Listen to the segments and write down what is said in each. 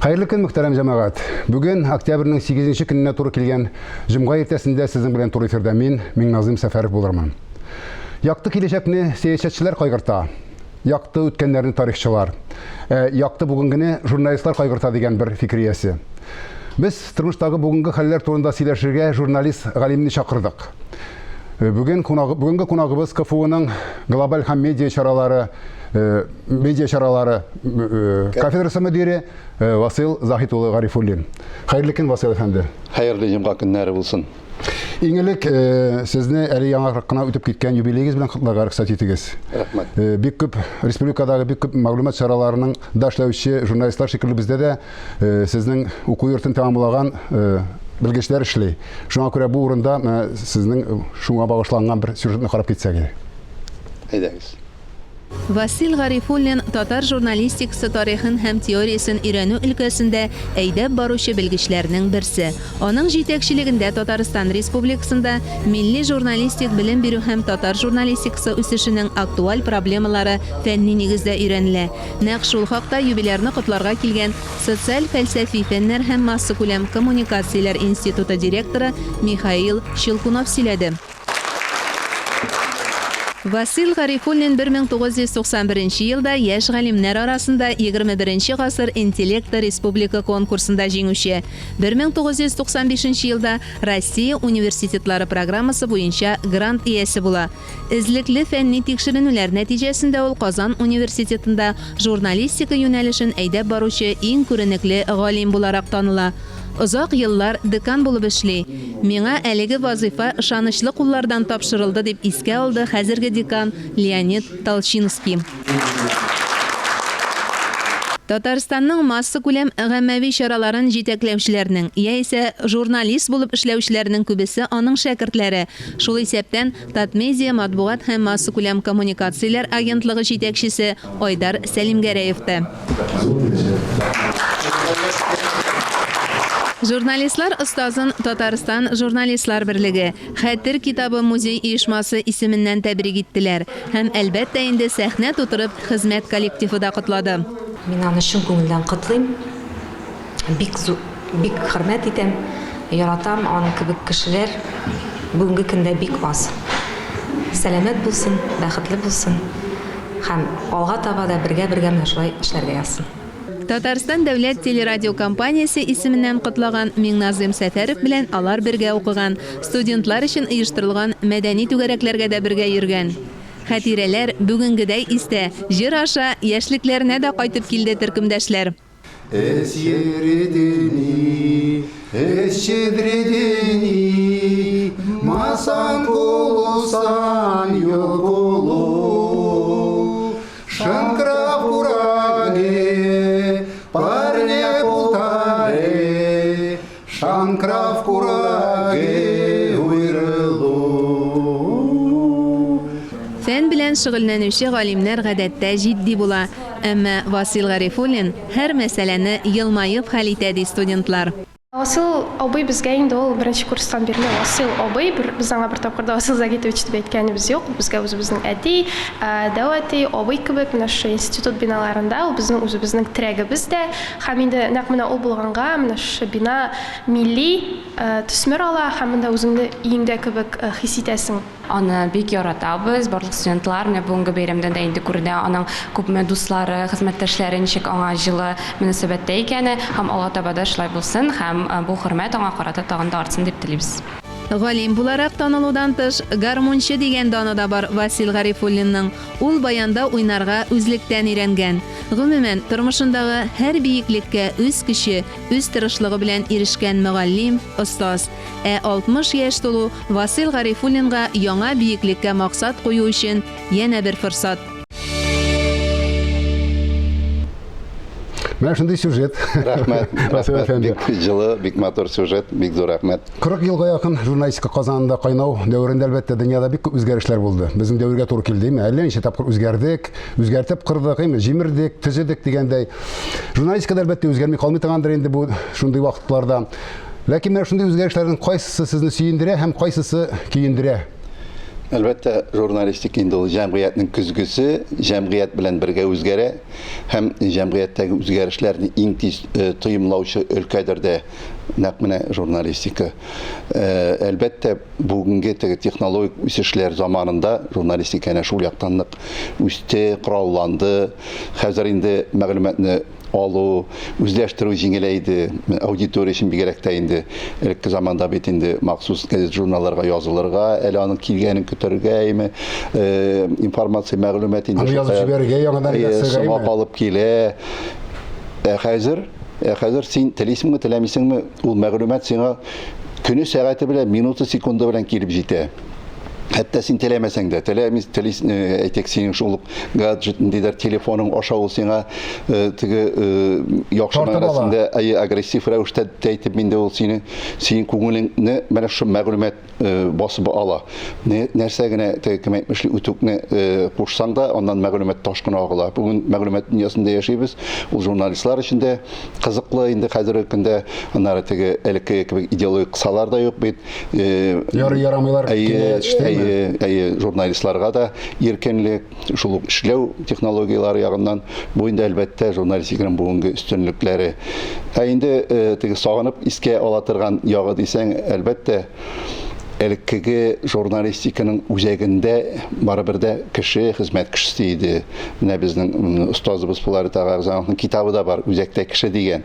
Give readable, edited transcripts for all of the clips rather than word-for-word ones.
Хайырлы көн, мөхтәрәм җәмәгать. Бүген октябрьнең 8-нче көненә туры килгән җомга иртәсендә сезнең белән туры эфирдә мин Миңназыйм Сәфәров булырмын. Якты киләчәкне сәясәтчеләр кайгырта, якты үткәннәрне тарихчылар, якты бүгенгене журналистлар кайгырта дигән бер фикриясе. Без тормыштагы бүгенге хәлләр турында сөйләшергә журналист галимне чакырдык. Бүгенге кунагыбыз КФУның глобаль һәм медиа чаралары кафедрасы мөдире Васил Захит улы Гарифуллин. Хәерле көн, Васил әфәнде. Хәерле җомга көннәре булсын. Иң элек сезне әле яңарак кына үтеп киткән юбилейгез белән котларга рөхсәт итегез. Рәхмәт. Бик күп республикадагы бик күп мәгълүмат чараларының да эшләүче журналистлар шикелле бездә дә сезнең уку йортын тәмамлаган белгечләр эшли. Шуңа күрә бу урында сезнең шуңа багышланган бер сюжетны карап китсәк иде. Әйдәгез. Васил Гарифуллин татар журналистикасы тарихын һәм теориясын өйрәнү өлкәсендә әйдәп баручы белгечләрнең берсе. Аның җитәкчелегендә Татарстан Республикасында милли журналистик белем бирү һәм татар журналистикасы үсешенең актуаль проблемалары фәнни нигездә өйрәнелә. Нәкъ шул хакта юбилейны котларга килгән социаль фәлсәфи фәннәр һәм масса күләм коммуникацияләр институты директоры Михаил Щелкунов сөйләде. Васил Гарифуллин 1991 елда яшь галимнәр арасында 21 гасыр интеллекты республика конкурсында җиңүче. 1995 елда Россия университетлары программасы буенча грант иясе була. Излекле фәнни тикшеренүләр нәтиҗәсендә ул Казан университетында журналистика юнәлешен әйдәп баручы иң күренекле галим буларак таныла. Озак еллар декан булып эшли. Миңа әлеге вазифа ышанычлы куллардан тапшырылды дип искә алды хәзерге декан Леонид Толчинский. Татарстанның масса күләм гаммәви чараларын җитәкләүчеләрнең яисә журналист булып эшләүчеләрнең күбесе аның шәкертләре. Шул исәптән Татмедиа матбугат һәм масса күләм коммуникацияләр агентлыгы җитәкчесе Айдар Сәлимгәрәевтә. Журналистлар остазын Татарстан журналистлар берлеге Хәтер китабы музей оешмасы исеменнән тәбрик иттеләр һәм әлбәттә инде сәхнә тутырып хезмәт коллективы да котлады. Мин аны чын күңелдән котлыйм. Бик хөрмәт итәм, яратам аны кебек кешеләр бүгенге көндә бик аз. Сәламәт булсын, бәхетле булсын һәм алга таба да бергә менә шулай эшләргә язсын. Татарстан дәүләт телерадио компаниясе исеменнән котлаган Миңназыйм Сәфәров белән алар бергә укыган, студентлар өчен оештырылган мәдәни түгәрәкләргә дә бергә йөргән. Хатирәләр бүгенгедәй истә, җыр аша яшьлекләренә дә кайтып килде төркемдәшләр. Масан кулусан юкулу, шанкра кураге, парне пултаре, шанкра кураге уйрылу. Фән белән шөгыльләнүче галимнәр гадәттә җитди була, әмма Васил Гарифуллин һәр мәсьәләне елмаеп хәл итә ди студентлар. Васил абый безгә инде ул беренче курстан бирле Васил абый безнең бер тапкырда Васил Загитович дип әйткәнебез юк. Безгә үзебезнең әти, дәвати абый кебек менә шу институт биналарында ул безнең үзебезнең трәгебез дә һәм инде нәкъ менә ул булганга менә шу бина милли төсмер ала һәм менә үзеңне иңдә кебек хис итәсең. Аны бик яратабыз, барлык студентлар менә бүгенге бәйрәмдә дә инде күрде аның күпме дуслары, хезмәттәшләре ничек аңа җылы мөнәсәбәттә икәне һәм алга таба да шулай булсын һәм бу хөрмәт аңа карата тагын да артсын дип телибез. Галим буларак танылудан тыш гармунчы дигән даны да бар Васил Гарифуллинның. Ул баянда уйнарга үзлектән өйрәнгән. Гомумән тормышындагы һәр биеклеккә үз көче, үз тырышлыгы белән ирешкән мөгаллим, остаз. 60 яшь тулу Васил Гарифуллинга яңа биеклеккә максат кую өчен янә бер форсат. Менә шундый сюжет. Рәхмәт. Бик җылы, бик матур сюжет, бик зур рәхмәт. 40 елга якын журналистика Казанында кайнау дәверендә әлбәттә дөньяда бик күп үзгәрешләр булды. Безнең дәвергә туры килде, әллә ничә тапкыр үзгәрдек, үзгәртеп кырдык, җимердек, төзедек дигәндәй. Журналистикада әлбәттә үзгәрми калмый торгандыр инде бу шундый вакытларда. Ләкин менә шундый үзгәрешләрнең кайсысы сезне сөендерә һәм кайсысы киендерә? Әлбәттә, журналистик инде ул җәмгыятьнең көзгесе, җәмгыять белән бергә үзгәрә һәм җәмгыятьтәге үзгәрешләрне иң тиз тоемлаучы өлкәдер дә нәкъ менә журналистика. Әлбәттә, бүгенге технологик үсешләр заманында журналистика әнә шул яктан нык үсте, коралланды. Хәзер инде мәгълүматны алу, үзләштерү җиңеләйде. Аудитория өчен бигрәк тә инде элекке заманда бит инде махсус газет журналларга язылырга, әле аның килгәнен көтәргәме, информация, мәгълүмат инде язып җибәрергә, яңадан ясарга алып килә. Хәзер син телисеңме, теләмисеңме, ул мәгълүмат сиңа көне сәгате белән, минуты, секунды белән килеп җитә. Хәтта син теләмәсәң дә, әйтек синең шул гаджет дидер телефоның аша ул сиңа теге яхшы мәгънәсендә агрессив рәвештә әйтеп миндә ул синең күңелеңне менә шу мәгълүмат басып ала. Нәрсә генә кем әйтмешли үтүкне кушсаң да, аннан мәгълүмат ташкын агыла. Бүген мәгълүмат дөньясында яшибез. Ул журналистлар өчен дә кызыклы инде хәзерге көндә, аннары теге элекке кебек идеологик кысалар да юк бит. Ярамыйлар журналистларга да еркенлек, шул эшләү технологиялары ягыннан бу инде әлбәттә журналистиканың бүгенге өстенлекләре. Инде теге сагынып искә ала торган ягы дисәң, әлбәттә элеккеге журналистиканың үзәгендә барыбер дә кеше, хезмәт кешесе иде. Менә безнең остазыбыз Флорид Агарзановның китабы да бар, үзәктә кеше дигән.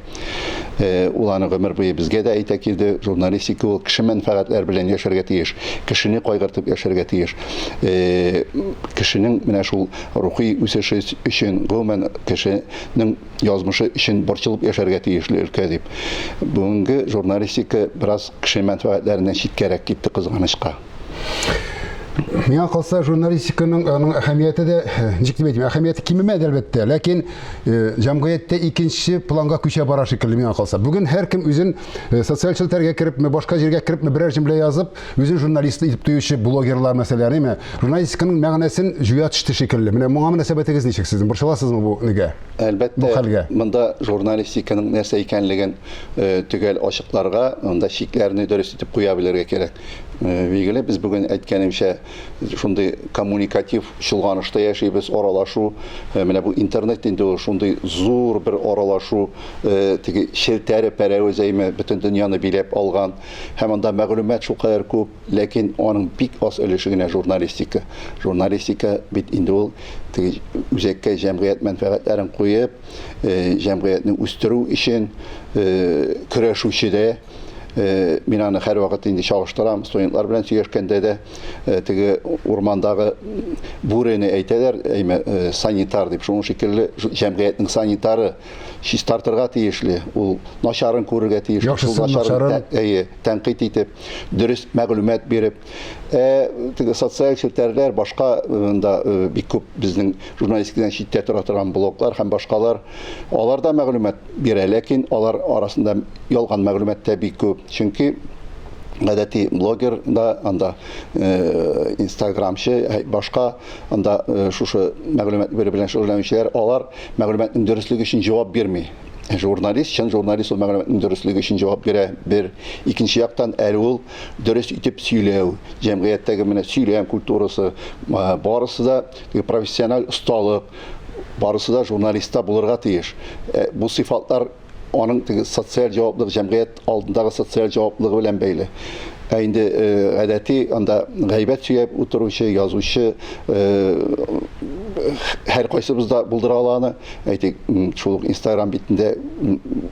Ул аны гомер буе безгә дә әйтә килде, журналистика ул кеше мәнфәгатьләр белән яшәргә тиеш, кешене кайгыртып яшәргә тиеш. Кешенең менә шул рухи үсеше өчен, гомумән кешенең язмышы өчен борчылып яшәргә тиешле өлкә дип. Бүгенге журналистика бераз кеше мәнфәгатьләреннән читкәрәк китте кызганычка. Миңа калса журналистиканың әһәмияте дә, ничек дип әйтим, әһәмияте кимемәде әлбәттә, ләкин җәмгыятьтә икенче планга күчә бара шикелле миңа калса. Бүген һәркем үзен социаль челтәргә керепме, башка җиргә керепме, берәр җөмлә язып, үзен журналист итеп тоючы блогерлар мәсьәләләреме, журналистиканың мәгънәсен җуя төште шикелле. Менә моңа мөнәсәбәтегез ничек сезнең? Борчыласызмы бу нигә? Әлбәттә, монда журналистиканың нәрсә икәнлеген төгәл ачыкларга, монда шикләрне дөрес итеп куя белергә кирәк. Билгеле, без бүген әйткәнемчә шундый коммуникатив чолганышта яшибез, аралашу, менә бу интернет инде шундый зур бер аралашу, теге челтәре пәрәвезәйме бөтен дөньяны биләп алган, һәм анда мәгълүмат шулкадәр күп, ләкин аның бик аз өлеше генә журналистика. Журналистика бит инде ул теге үзәккә җәмгыять мәнфәгатьләрен куеп, җәмгыятьне үстерү өчен көрәшүче дә. Мин аны һәр вакыт инде чагыштырам, студентлар белән сөйләшкәндә дә теге урмандагы бүрене әйтәләр, санитар дип, шуның шикелле җәмгыятьнең санитары чистартырга тиешле, ул начарын күрергә тиешле, шул начарын тәнкыйть итеп, дөрес мәгълүмат биреп, теге социаль челтәрләр, башка бик күп безнең журналистикадан читтә тора торган блоглар һәм башкалар, алар да мәгълүмат бирә, ләкин алар арасында ялган мәгълүмат та бик күп. Чөнки гадәти блогер да, анда инстаграмчы, башка анда шушы мәгълүмат бере белән шөгыльләнүчеләр, алар мәгълүматның дөрестлеге өчен җавап бирми. Журналист, чын журналист ул мәгълүматның дөрестлеге өчен җавап бирә. Бер, икенче яктан әле ул дөрес итеп сөйләү, җәмгыятьтәге менә сөйләм культурасы, барысы да профессиональ осталык, барысы да журналистта булырга тиеш. Бу сыйфатлар аның теге социаль җаваплылык, җәмгыять алдындагы социаль җаваплылыгы белән бәйле. Инде гадәти анда гайбәт сөйләп утыручы, язучы һәр кайсыбыз да булдыра аланы. Әйтик, шул Instagram битендә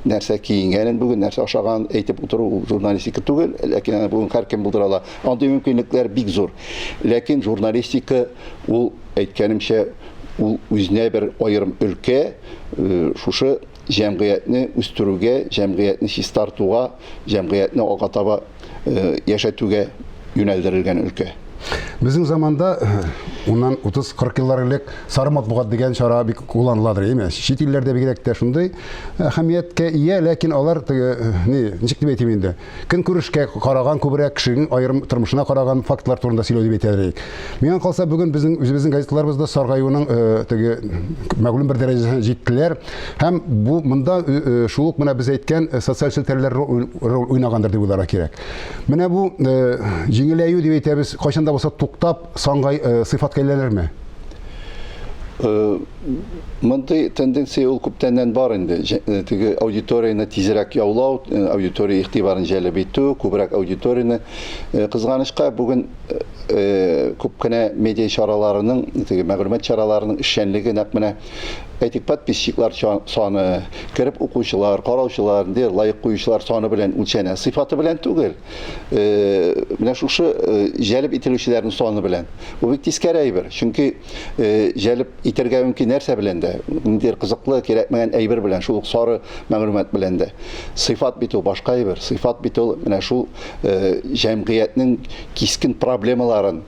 нәрсә киенгәнен, бүген нәрсә ашаган әйтеп утыру журналистика түгел, ләкин бүген һәркем булдыра ала. Андый мөмкинлекләр бик зур. Ләкин журналистика ул әйткәнемчә ул үзенә бер аерым өлкә, шушы җәмгыятьне үстерүгә, җәмгыятьне чистартуга, җәмгыятьне алга таба яшәтүгә юнәлдерелгән өлкә. Безнең заманда уннан 30-40 еллар элек сары матбугат дигән чара бик кулланылады, әйме? Чит илләрдә бигрәк тә шундый әһәмияткә ия, ләкин алар ничек дип әйтим инде, көнкүрешкә караган күбрәк кешенең аерым тормышына караган фактлар турында сөйләү дип әйтәләр. Миңа калса бүген безнең үзебезнең газеталарыбызда саргаюның теге мәгълүм бер дәрәҗәгә җиттеләр һәм бу монда шул ук менә без әйткән социаль челтәрләр роль уйнагандыр дип уйларга кирәк. Менә бу җиңеләю дип әйтәбез, кайчан да булса туктап саңгай сыйфатка әйләнерме? Мондай тенденция ул күптәннән бар инде. Теге аудиторияны тизрәк яулау, аудитория игътибарын җәлеп итү, күбрәк аудиторияны кызганычка бүген күп кенә медиа чараларының, теге мәгълүмат чараларының эшчәнлеге нәкъ менә әйтик подписчиклар саны, кереп укучылар, караучылар, лайык куючылар саны белән үлчәнә, сыйфаты белән түгел. Менә шушы җәлеп ителүчеләрнең саны белән. Бу бик тискәре әйбер. Чөнки җәлеп итәргә мөмкин нәрсә белән дә, ниндидер кызыклы, кирәкмәгән әйбер белән, шул сары мәгълүмат белән дә. Сыйфат бит ул башка әйбер. Сыйфат бит ул менә шул җәмгыятьнең кискен проблемаларын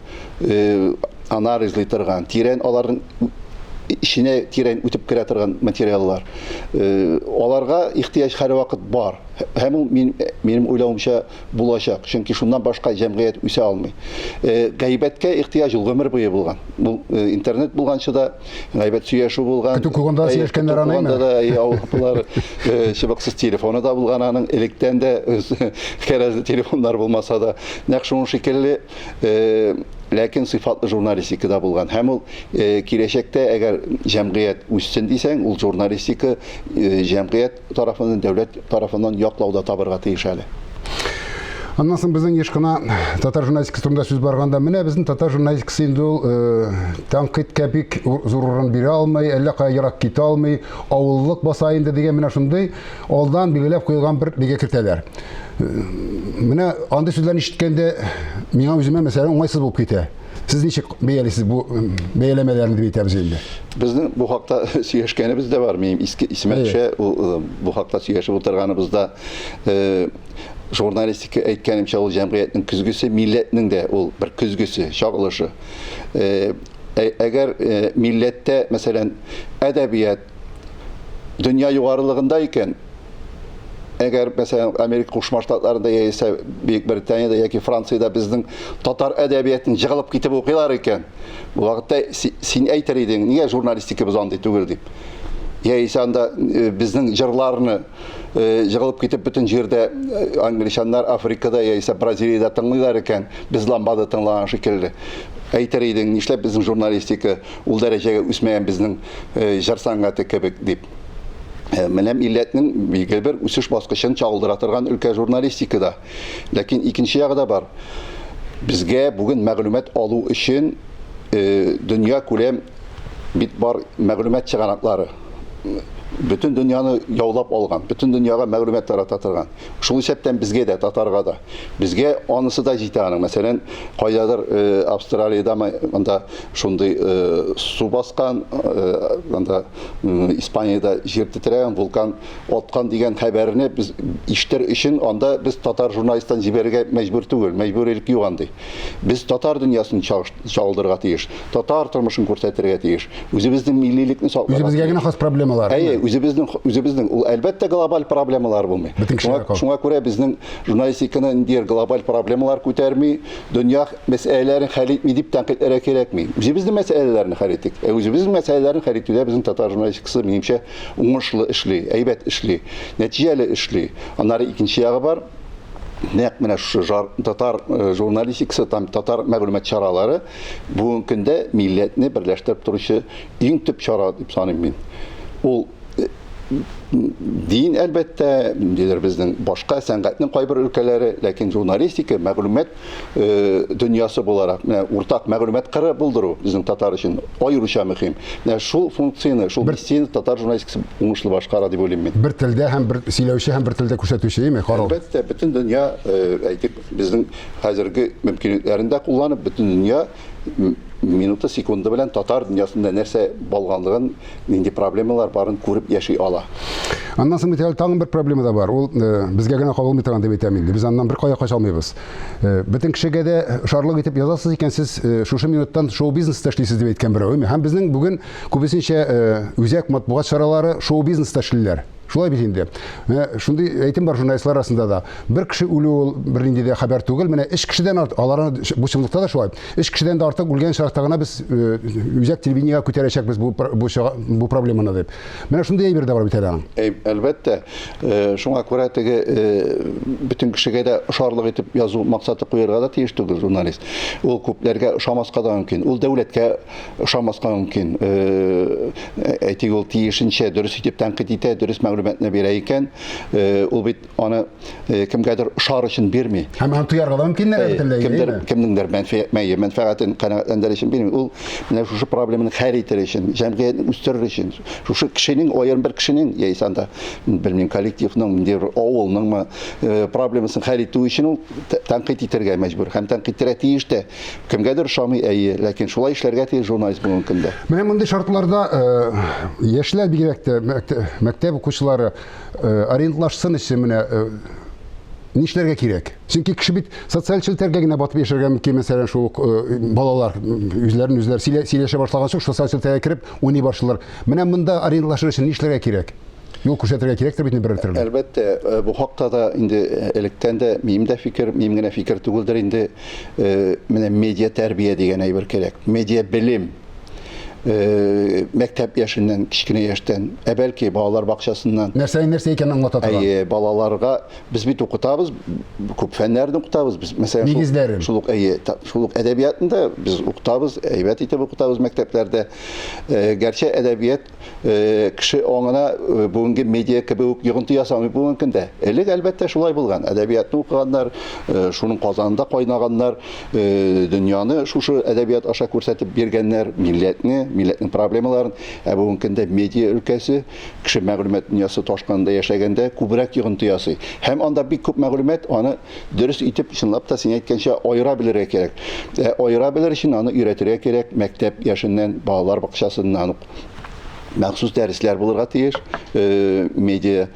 анализлый торган, тирән аларның işine тирән үтеп керә торган материаллар. Аларга ихтияҗ һәр вакыт бар. Һәм ул минем уйлавымча булачак. Чөнки шуннан башка җәмгыять үсә алмый. Гайбәткә ихтияҗ ул гомер буе булган. Бу интернет булганчы да гайбәт сөйләшү булган. Көтү куганда сөйләшкәннәр анаймы? Алар чыбыксыз телефоны да булган, аның электән дә кәрәзле телефоннар булмаса да, нәкъ шуның шикелле ләкин сыйфатлы журналистикада булган. Һәм ул киләчәктә әгәр җәмгыять үссен дисәң, ул журналистика җәмгыять тарафыннан, дәүләт тарафыннан яклауда табырга тиеш әле. Аннан соң безнең еш кына татар журналистикасы турында сүз барганда, менә безнең татар журналистикасы инде ул тәнкыйтькә бик зур урын бирә алмый, әллә кая ярак китә алмый, авыллык баса инде дигән менә шундый алдан билгеләп куелган бер бигә кертәләр. Менә андый сүзләрне ишеткәндә миңа үземә мәсәлән уңайсыз булып китә. Сез ничек бәялисез бу бәяләмәләрне дип әйтәбез инде? Безнең бу хакта сөйләшкәнебез дә бар. Минем исемә төшә, бу хакта сөйләшеп утырганыбызда журналистика әйткәнемчә ул җәмгыятьнең күзгесе, милләтнең дә ул бер күзгесе, чагылышы. Әгәр милләттә, мәсәлән, әдәбият дөнья югарылыгында икән, әгәр мәсәлән Америка Кушма Штатларында яисә Бөек Британияда яки Франциядә безнең татар әдәбиятын җыгылып китеп укыйлар икән, бу вакытта син әйтер идең, нигә журналистика без андый түгел дип. Яисә анда безнең җырларны җыгылып китеп бөтен җирдә англичаннар Африкада яисә Бразилиядә тыңлыйлар икән, без ламбада тыңлаган шикелле. Әйтер идең, нишләп безнең журналистика ул дәрәҗәгә үсмәгән безнең җыр сәнгате кебек дип. Менә милләтнең бигел бер үсеш баскычын чагылдыра торган өлкә журналистикада. Ләкин икенче ягы да бар. Безгә бүген мәгълүмат алу өчен дөнья күләм бит бар мәгълүмат чыганаклары. Bütün dünyanı яулап алган, bütün дөньяга мәгълүмат тарата торган. Шул исәптән безгә дә, татарга да. Безгә анысы да җитә аның. Мәсәлән, кайдадыр Австралиядә анда шундый су баскан, анда Испаниядә җир тетрәгән, вулкан аткан дигән хәбәрне без ишетер өчен анда без татар журналисттан җибәрергә мәҗбүр түгел, мәҗбүрилек юк андый. Без татар дөньясын чагылдырырга тиеш, татар тормышын күрсәтергә тиеш. Үзебезнең миллилекне сакларга. Үзебезгә генә хас проблемалар. Үзебезнең ул әлбәттә глобаль проблемалар булмый. Шуңа күрә безнең журналистиканы индир глобаль проблемалар күтәрми, дөнья мәсьәләләрен хәл итми дип тәнкыйтьләргә кирәкми. Үзебезнең мәсьәләләрне хәл итик. Үзебезнең мәсьәләләрне хәл итүдә безнең татар журналистикасы минемчә уңышлы эшли, әйбәт эшли, нәтиҗәле эшли. Аннары икенче ягы бар. Нәкъ менә шушы татар журналистикасы, татар мәгълүмат чаралары бүгенге көндә милләтне берләштереп торучы иң төп чара дип саныйм мин. Ул дин әлбәттә, безнең башка сәнгатьнең кайбер өлкәләре, ләкин журналистика, мәгълүмат дөньясы буларак, уртак мәгълүмат кыры булдыру безнең татар өчен аеруча мөһим. Шул функцияны, шул миссияны татар журналистикасы уңышлы башкара дип уйлыйм мин. Бер телдә һәм бер сөйләүче һәм бер телдә күрсәтүче, име, карау? Әлбәттә, бөтен дөнья, әйтик, безнең хәзерге мөмкинлекләрендә кулланып, бөтен дөнья минута, секунда белән татар дөньясында нәрсә булганлыгын, нинди проблемалар барын күреп яши ала. Аннан соң тагын бер проблема да бар. Ул безгә генә кагылмый торган дип әйтәм инде. Без аннан бер кая кача алмыйбыз. Бөтен кешегә дә шарлык итеп язасыз икән, сез шушы минуттан шоу-бизнеста эшлисез дип әйткән берәү. Һәм безнең бүген күбесенчә үзәк матбугат чаралары шоу-бизнеста эшлиләр. Шулай бит инде. Шундый әйтем бар журналистлар арасында да. Бер кеше үлү ул бернинди дә хәбәр түгел. Менә 3 кешедән аларны бу чынлыкта да шулай. 3 кешедән дә артык үлгән шарттагына без үзәк телевидениегә күтәрәчәкбез бу проблеманы дип. Менә шундый әйбер дә бар бит әле аның. Әлбәттә, шуңа күрә теге бөтен кешегә дә ошарлык итеп язу максаты куярга да тиеш түгел журналист. Ул күпләргә ошамаска да мөмкин. Ул дәүләткә ошамаска мөмкин. Әйтик ул тиешенчә дөрес итеп тәнкыйть итә, дөрес мәгълүматны бирә икән, ул бит аны кемгәдер ошар өчен бирми. Һәм аны туярга да мөмкин бөтенләй. Кемнеңдер мәнфәгатен канәгатьләндерү өчен бирми. Ул менә шушы проблеманы хәл итер өчен, җәмгыятьне үстерер өчен, шушы кешенең, аерым бер кешенең, яисә анда белмим коллективның, авылның проблемасын хәл итү өчен ул тәнкыйть итәргә мәҗбүр. Һәм тәнкыйть итәргә тиеш тә. Кемгәдер ошамый, ләкин шулай эшләргә тиеш журналист булган көндә. Менә мондый шартларда яшьләр бигрәк тә мәктәп укучылары ориентлашсын өчен менә нишләргә кирәк? Чөнки кеше бит социаль челтәргә генә батып яшәргә мөмкин, мәсәлән, шул балалар үзләрен сөйләшә башлаган чак социаль челтәргә кирип уйный башлыйлар. Менә монда ориентлашыр өчен нишләргә кирәк? Юл күрсәтергә кирәктер бит бер төрле. Әлбәттә, бу хакта да инде электән дә минем генә фикер түгелдер инде, менә медиа тәрбия дигән әйбер кирәк. Медиа белем. Мәктәп яшеннән, кичкенә яшьтән, бәлки балалар бакчасыннан нәрсә икәнен аңлата торган. Балаларга без бит укытабыз, күп фәннәрне укытабыз. Без мәсәлән шул әдәбиятында без укытабыз, әйбәт итеп укытабыз мәктәпләрдә. Гәрчә әдәбият кеше аңына бүгенге медиа кебек йогынты ясамый булган көндә. Элек әлбәттә шулай булган. Әдәбиятны укыганнар, шуның казанында кайнаганнар, дөньяны шушы әдәбият аша күрсәтеп биргәннәр, милләтнең проблемаларын, бүгенге көндә медиа өлкәсе кеше мәгълүмат дөньясы ташканда яшәгәндә күбрәк йогынты ясый. Һәм анда бик күп мәгълүмат, аны дөрес итеп, чынлап та син әйткәнчә аера белергә кирәк. Аера белер өчен аны өйрәтергә кирәк. Мәктәп яшеннән, балалар бакчасыннан махсус дәресләр булырга тиеш, медиа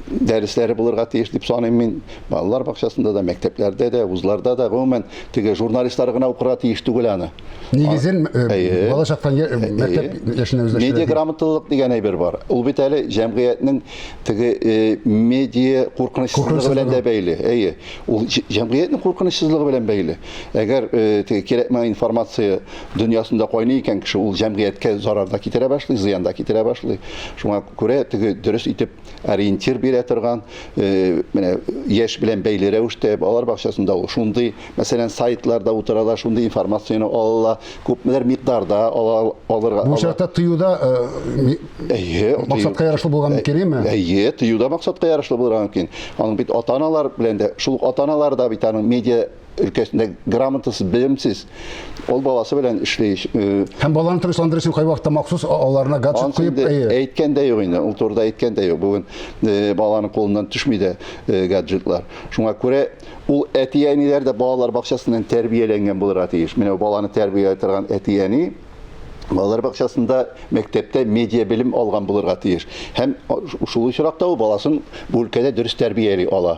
дәресләре булырга тиеш дип саныйм мин. Балалар бакчасында да, мәктәпләрдә дә, вузларда да, гомумән теге журналистлар гына укырга тиеш түгел аны. Нигезен бала чактан мәктәп яшенә үзләштерә. Медиа грамоталык дигән әйбер бар. Ул бит әле җәмгыятьнең теге медиа куркынычсызлыгы белән дә бәйле. Ул җәмгыятьнең куркынычсызлыгы белән бәйле. Әгәр теге кирәкмәгән информация дөньясында кайный икән кеше, ул җәмгыятькә зарарда китерә башлый, зыянда китерә башлый. Шуңа күрә теге дөрес итеп ориентир бирә торган, менә яшь белән бәйле рәвештә балалар бакчасында ул шундый, мәсәлән, сайтларда утыралар, шундый информацияны алалар, күпмеләр микъдарда алырга. Бу шартта тыюда максатка ярашлы булган мөмкинме? Тыюда максатка ярашлы булган мөмкин. Аның бит ата-аналар белән дә, шул ата-аналар да бит аның медиа өлкәсендә грамотасыз, белемсез, ул баласы белән эшли. Һәм баланы тынычландырыр өчен кайвакытта махсус аларына гаджет куеп, әйткән дә юк инде, ул турыда әйткән дә юк. Бүген баланың кулыннан төшми дә гаджетлар. Шуңа күрә ул әти-әниләр дә балалар бакчасыннан тәрбияләнгән булырга тиеш. Менә баланы тәрбияләп торган әти-әни балалар бакчасында, мәктәптә медиа белем алган булырга тиеш. Һәм шул очракта ул баласын бу өлкәдә дөрес тәрбияли ала.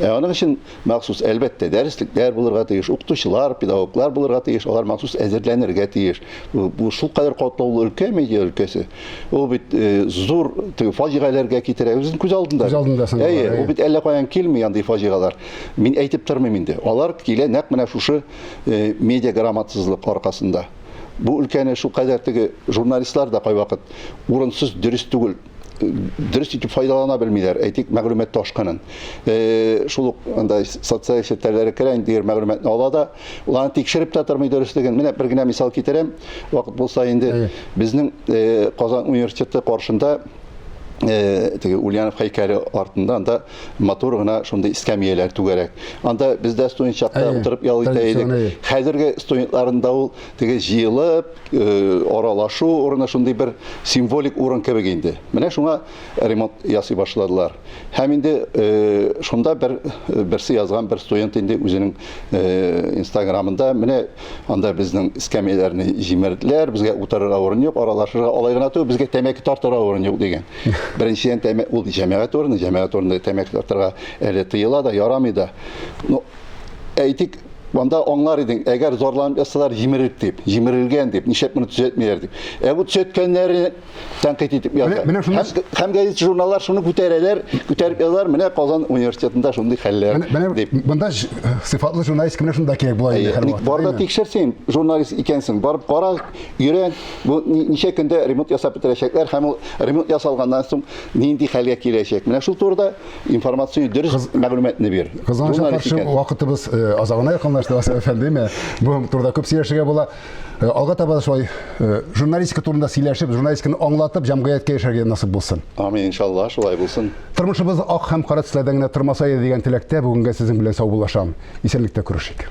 Аның өчен махсус әлбәттә дәреслекләр булырга тиеш, укытучылар, педагоглар булырга тиеш, алар махсус әзерләнергә тиеш. Бу шул кадәр катлаулы өлкә, медиа өлкәсе. Ул бит зур фаҗигаләргә китерә үзен күз алдында. Ул бит әллә каян килми андый фаҗигалар. Мин әйтеп тормыйм инде. Алар килә нәкъ менә шушы медиа грамотасызлык аркасында. Бу өлкәне шул кадәр теге журналистлар да кайвакыт урынсыз дөрес түгел, дөрес итеп файдалана белмиләр, әйтик мәгълүмат ташканын. Шул анда социаль челтәрләре керән дигән мәгълүматны ала да, уларны тикшереп тә тормый дөреслеген. Менә бер генә мисал китерәм. Вакыт булса инде безнең Казан университеты каршында теге Ульянов һәйкәле артында анда матур гына шундый эскәмияләр түгәрәк. Анда бездә студент чакта утырып ял итә идек. Хәзерге студентларында ул теге җыелып, аралашу урыны шундый бер символик урын кебек инде. Менә шуңа ремонт ясый башладылар. Һәм инде шунда берсе язган бер студент инде үзенең Инстаграмында менә анда безнең эскәмияләрне җимерделәр, безгә утырырга урын юк, аралашырга алай гына түгел, безгә тәмәке тартырга урын юк дигән. Беренчедән ул җәмәгать орны тәмәке тартырга әле тыела да, ярамый да. Әйтик, анда аңлар идең, әгәр зарланып ясалар җимерелгән дип, ничек моны төзәтмиләр дип. Бу төзәткәннәре тәнкыйть итеп яза. Һәм газет журналлар шуны күтәреп язалар, менә Казан университетында шундый хәлләр дип. Монда сыйфатлы журналистика менә шунда кирәк була инде. Барда тикшерсәң, журналист икәнсең, барып кара, өйрән, бу ничә көндә ремонт ясап бетерәчәкләр һәм ремонт ясалганнан соң нинди хәлгә киләчәк. Менә шул турыда информация дөрес мәгълүматны бир. Кызганычка каршы вакытыбыз азагына якынлашты, Васил әфәндеме? Бу турыда күп сөйләшергә була. Алга таба шулай журналистика турында сөйләшеп, журналистиканы аңлатып, җәмгыятькә яшәргә насыйп булсын. Амин, иншалла, шулай булсын. Тормышыбыз ак һәм кара төсләрдә генә тормаса дигән теләктә бүгенгә сезнең белән сау булашам. Исәнлектә күрешик.